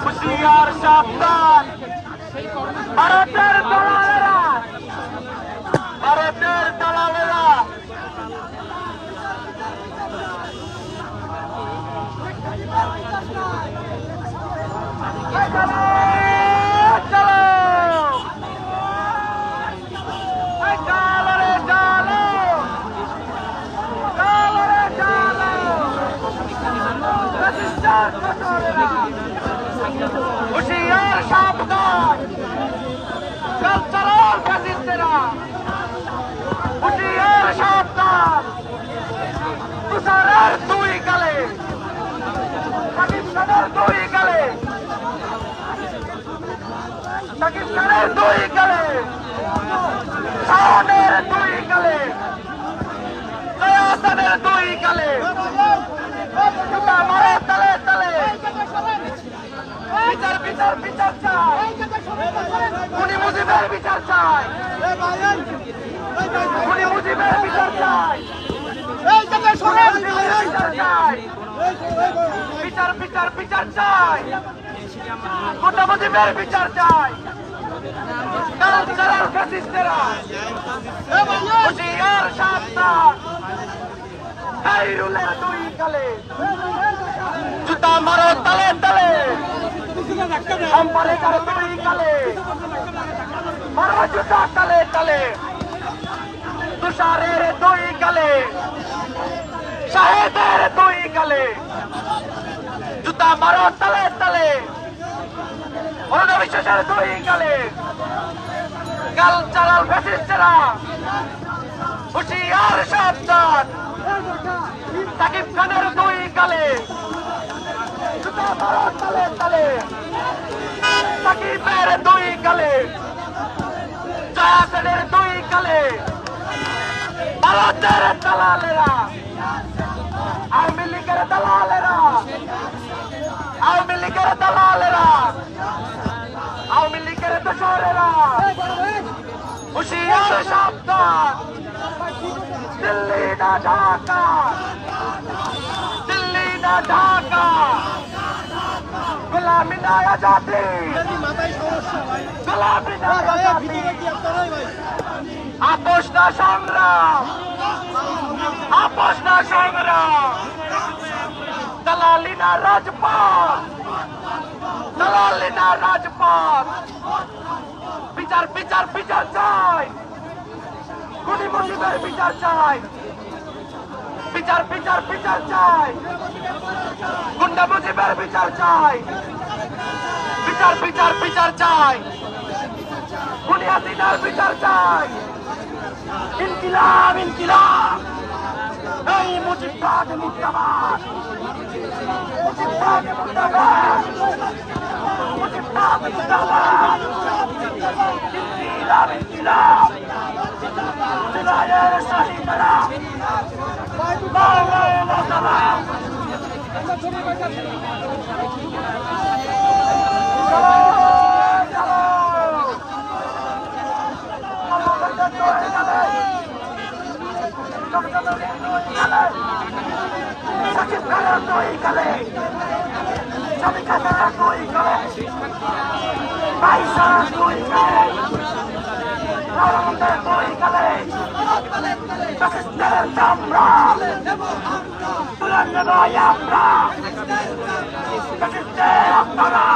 হুঁশিয়ার সাবধান ভারতের দালালেরা, ভারতের দালালেরা হুঁশিয়ার সাবধান কালচারাল ফ্যাসিস্টেরা, হুঁশিয়ার সাবধান তুষারের দুই গালে, সাকিব খানের দুই গালে, সাকিব খানের দুই গালে, শাওনের দুই গালে, হাসানের দুই গালে, জুতা মারে তালে তালে, বিচার বিচার বিচার চাই, খুনি মুজিবের বিচার চাই, খুনি মুজিবের বিচার চাই, বিচার বিচার বিচার চাই, খুনি মুজিবের বিচার চাই, কালচারাল ফ্যাসিস্টেরা হুঁশিয়ার সাবধান, খাইরুলের দুই গালে, জুতা মারো তালে তালে, আম্পারেকার দুই গালে, মারো জুতা তালে তালে, তুষারের দুই গালে, শাহেদের দুই গালে, জুতা মারো তালে তালে, অনবিশ্বাসের দুই গালে, কালচারাল ফ্যাসিস্টেরা হুঁশিয়ার সাবধান, সাকিব খানের দুই গালে, জুতা মারো তালে তালে, সাকিবের দুই গালে, জয়াসেনের দুই গালে, ভারতের দালালেরা, আওয়ামী লীগের দালালেরা, আওয়ামী লীগের দালালেরা, আওয়ামী লীগের দোসরেরা হুঁশিয়ার সাবধান, দিল্লি না ঢাকা, দিল্লি না ঢাকা, গোলামি না আজাদি, গোলামি না আজাদি, আপোষ না সংগ্রাম, আপোষ না সংগ্রাম, দালালি না রাজপথ, দালালি না রাজপথ, বিচার বিচার বিচার চাই, খুনি মুজিবের বিচার চাই, বিচার বিচার বিচার চাই, গুন্ডা মুজিবের বিচার চাই, বিচার বিচার বিচার চাই, খুনি হাসিনার বিচার চাই, ইনকিলাব ইনকিলাব, এই মুজিববাদ মুর্দাবাদ, মুজিববাদ মুর্দাবাদ, মুজিববাদ মুর্দাবাদ, ইনকিলাব ইনকিলাব, জুলাইয়ের শহীদরা মুর্দাবাদ। সাকিব খানের দুই গালে, সাকিব খানের দুই গালে, বাইশার দুই গালে, রহমতের দুই গালে, ফ্যাসিস্টের চামড়া তুলে নেব আমরা, ফ্যাসিস্টের আপনারা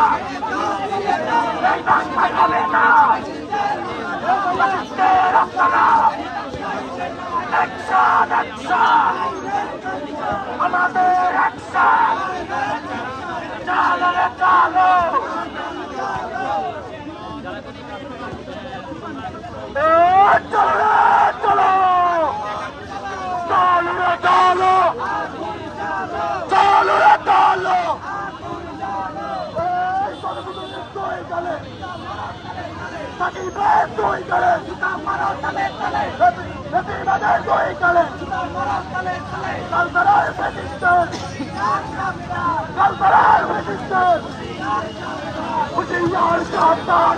এই বাংলায় হবে না, ফ্যাসিস্টের আপনারা অ্যাকশন অ্যাকশন, আমাদের অ্যাকশন, চালো রে চালো, চলো রে চলো, চলো রে চলো, চলো রে চলো, সাকিবের দুই গালে, জুতা মারো তালে তালে, প্রতিবাদের দুই গালে, জুতা মারো তালে তালে, কালচারাল ফ্যাসিস্টের, কালচারাল ফ্যাসিস্টের হুঁশিয়ার সাবধান,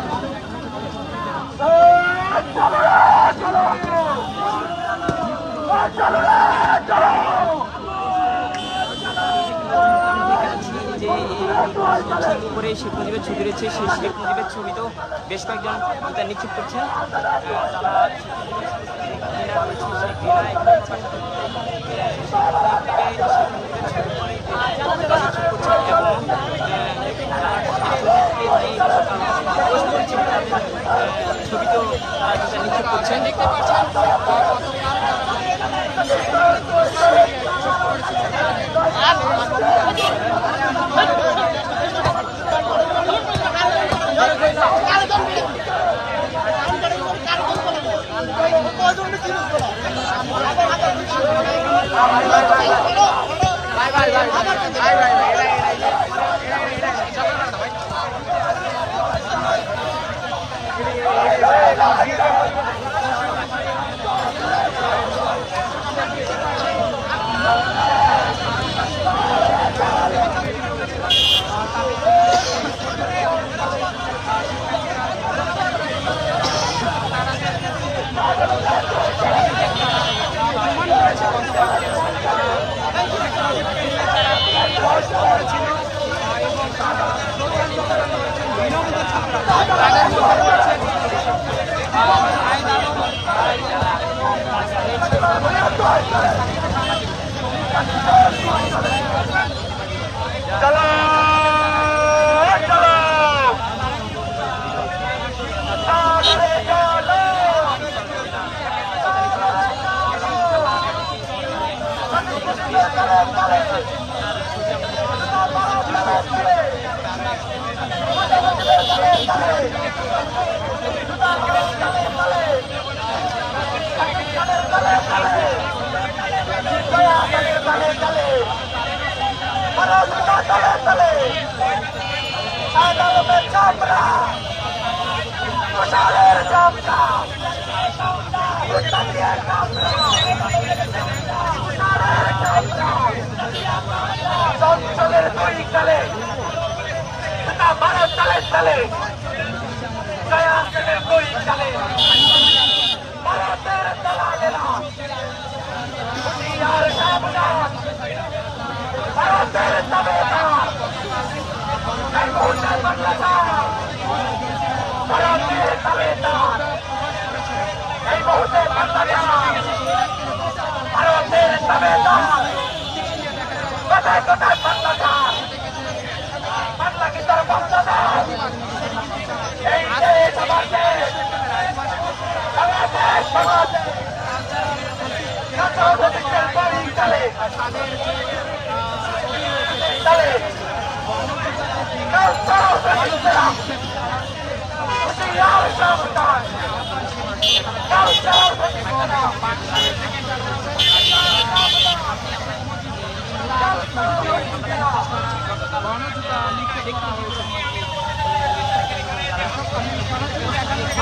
চলো রে চলো, চলো রে চলো, উপরে শেখ মুজিবের ছবি রয়েছে, সেই শেখ মুজিবের ছবিতেও বেশ কয়েকজন নিক্ষেপ করছেন। ছবিতেও নিক্ষেপ করছেন, দেখতে পাচ্ছেন।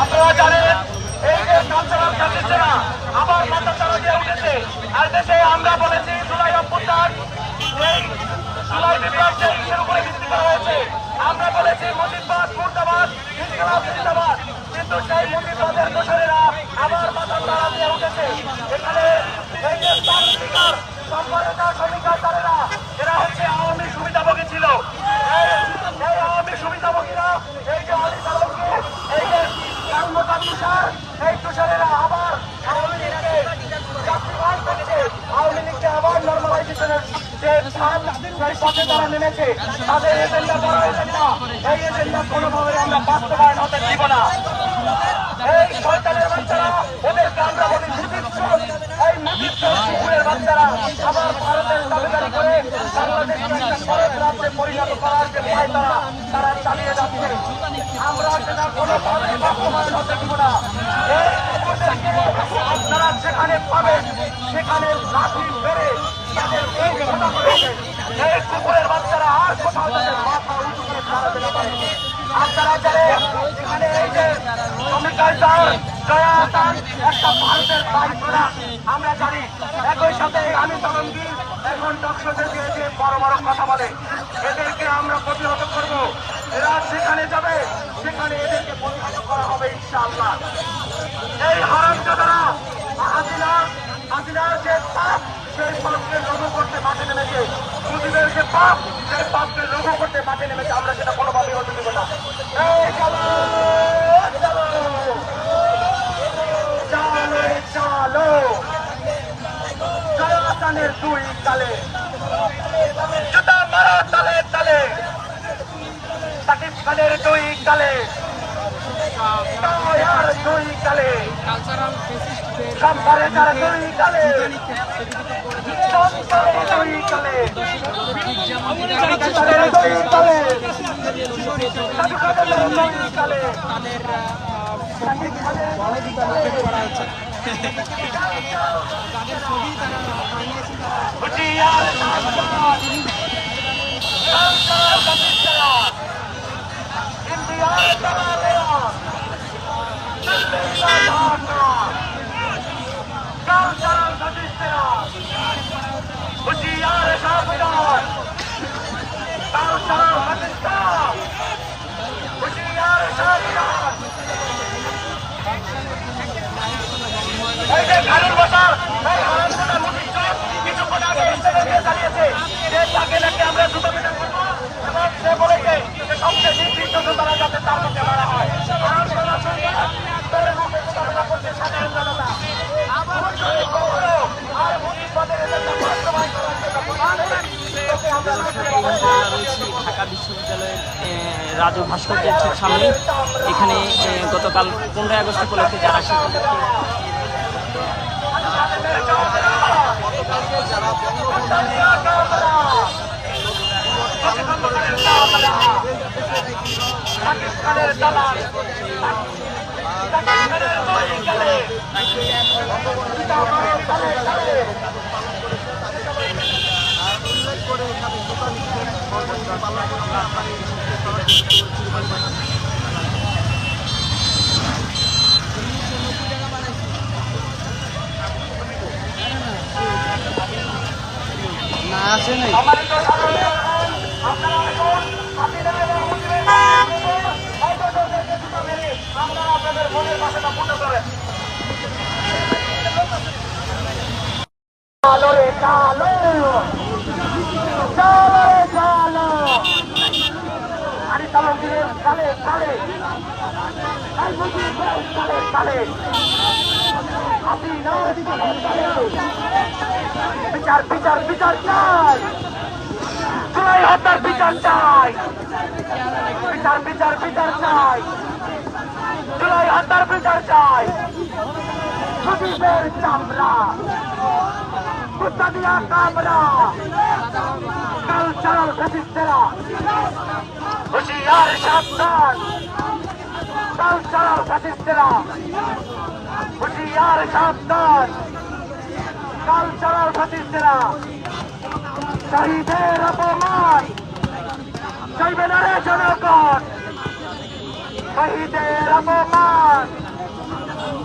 আপনারা জানেন এই যে কালচারাল কাটিছেরা আবার মাথা চারা দিয়ে উঠেছে। আর দেশে আমরা বলেছি জুলাই অভ্যুত্থান, এই জুলাই বিপ্লব যে ইসের উপরে ভিত্তি করা হয়েছে, আমরা বলেছি মুজিববাদ মুর্দাবাদ, ইনকিলাব জিন্দাবাদ। কিন্তু সেই মুজিববাদের দোসরেরা আবার মাথা চারা দিয়ে উঠেছে। এখানে এই যে শ্রমিকার সম্পাদনা শ্রমিকাররা এরা হচ্ছে আওয়ামী সুবিধাভোগী ছিল। এই আওয়ামী সুবিধাভোগীরা এই যে অলিক আলমকে এই যে এই তুষারেরা আবার আওয়ামী লীগকে যাত্রীবাহী করেছে, আওয়ামী লীগকে আবার নর্মালাইজেশনের যে পথে তারা নেমেছে, তাদের এজেন্ডা বড় এজেন্ডা। এই এজেন্ডা কোনোভাবে আমরা বাস্তবায়ন হতে দিব না। এই সরকারের বাচ্চারা ওদেরকে আমরা বলি মুজিবচোর, এই মুজিবচোর কুকুরের বাচ্চারা আবার ভারতের দাবিদারি করে বাংলাদেশকে একটা ভারত রাজ্যে পরিণত করার যে পায় তারা চালিয়ে যাচ্ছে। আমরা সেটা কোনোভাবে বাস্তবায়ন হতে দিব না। এই কুকুরদেরকে আপনারা যেখানে পাবেন সেখানে লাঠি মেরে তাদের খোটা করেছে। এই কুকুরের বাচ্চারা আর কোথাও তাদের মাথা উঁচু করে দাঁড়াতে না পারে। আপনারা জানেন এখানে এই যে শ্রমিকার জয়াতান একটা ভারতের বাইকরা আমরা জানি। একই সাথে আমি তরঙ্গী এখন টকশোতে যে বড় বড় কথা বলে, এদেরকে আমরা প্রতিহত করব। এরা সেখানে যাবে, সেখানে এদেরকে প্রতিহত করা হবে ইনশাআল্লাহ। এই হারামজাদারা হাসিনার যে পাপ, সেই পাপকে লঘু করতে মাঠে নেমেছে। মুজিবের যে পাপ, সেই পাপকে লঘু করতে মাঠে নেমেছে, আমরা সেটা কোনোভাবেই হতে দেব না। এই চলো, চলো, চলো, চলো, জয়াসানের দুই কালে, জুতা মারো তালে তালে, সাকিব খানের দুই কালে, দয়ার দুই কালে, সম্পারে তারা দুই কালে, সম্পারে দুই কালে, সাকিব খানের দুই কালে, সাকিব খানের দুই কালে, সাকিব খানের দুই কালে, হুঁশিয়ার সাবধান, কালচারাল প্রতিষ্ঠা, ইন্ডিয়ার তারালেরা, দিল্লির ঢাকা, কালচারাল প্রতিষ্ঠা, হুঁশিয়ার সাবধান, কালচারাল প্রতিষ্ঠা, হুঁশিয়ার সাবধান। এই যে খালুর বসার এই হারামজাদা মুজিব কিছুক্ষণ আগে স্টেজে দাঁড়িয়েছে, সে তাকে নাকি আমরা জুতো পেটা করবো এবং সে বলেছে যে সবচেয়ে নির্দিষ্ট জুতারা যাতে তার মধ্যে মারা হয়। হারামজাদা সরকার তার মুখে জুতা করছে সাধারণ জনতা। আর মুজিববাদের এজেন্ডা বাস্তবায়ন করার রয়েছি ঢাকা বিশ্ববিদ্যালয়ের রাজু ভাস্কর্যের ঠিক সামনে। এখানে গতকাল 15 আগস্ট উপলক্ষে যারা শিক্ষার্থী পাকিস্তানের দালাল, পাকিস্তানের দুই কালে, না আসে নাই। সম্মানিত সাধারণ, আপনারা এখন হাসিনা এবং মুজিবের আমরা আপনাদের মনের ভাষাটা পূর্ণ করেন। চালো রে চালো, চালো রে চালো, আরে চালো মুজিবের চালে চালে, এই মুজিবের চালে চালে, হাসিনার চালে চালে, বিচার বিচার বিচার চাই, জুলাই হত্যার বিচার চাই, বিচার বিচার বিচার চাই, জুলাই হত্যার বিচার চাই, মুজিবের চামড়া কুত্তা দিয়া কামড়া, কালচারাল ফ্যাসিস্টেরা, হুঁশিয়ার সাবধান, কালচারাল ফ্যাসিস্টেরা, হুঁশিয়ার সাবধান, কালচারাল ফ্যাসিস্টেরা, শহীদের অপমান সইবে না রে জনগণ, শহীদের অপমান,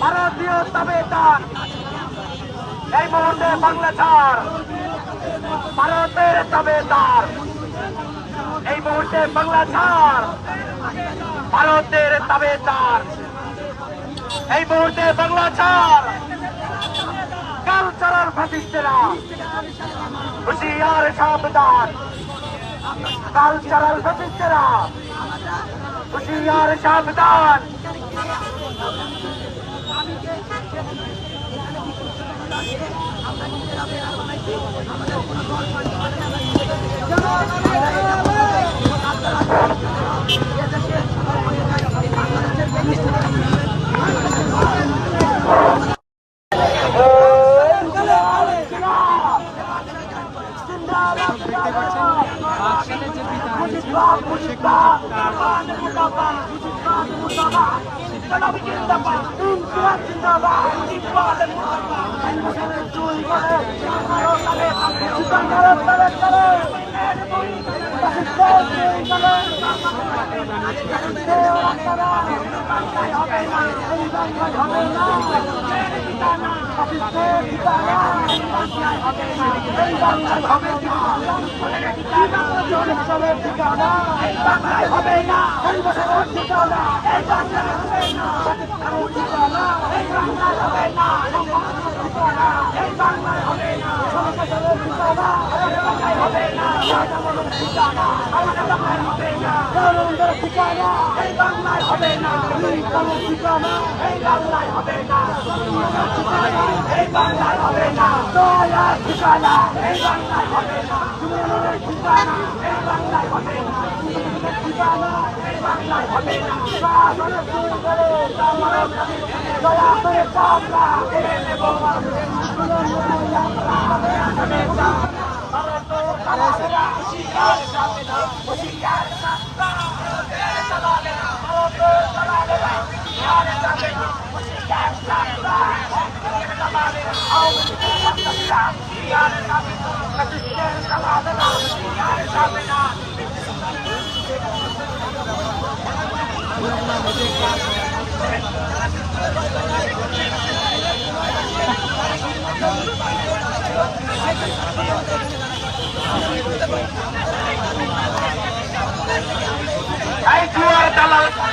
ভারতীয় তাবেদার এই মুহূর্তে বাংলা ছাড়, ভারতের তাবেদার এই মুহূর্তে বাংলা ছাড়, ভারতের তাবেদার এই মুহূর্তে বাংলা ছাড়, কালচারাল ফ্যাসিস্টেরা, হুঁশিয়ার সাবধান, কালচারাল ফ্যাসিস্টেরা, হুঁশিয়ার সাবধান। হবে না এই জুয়ার দালাল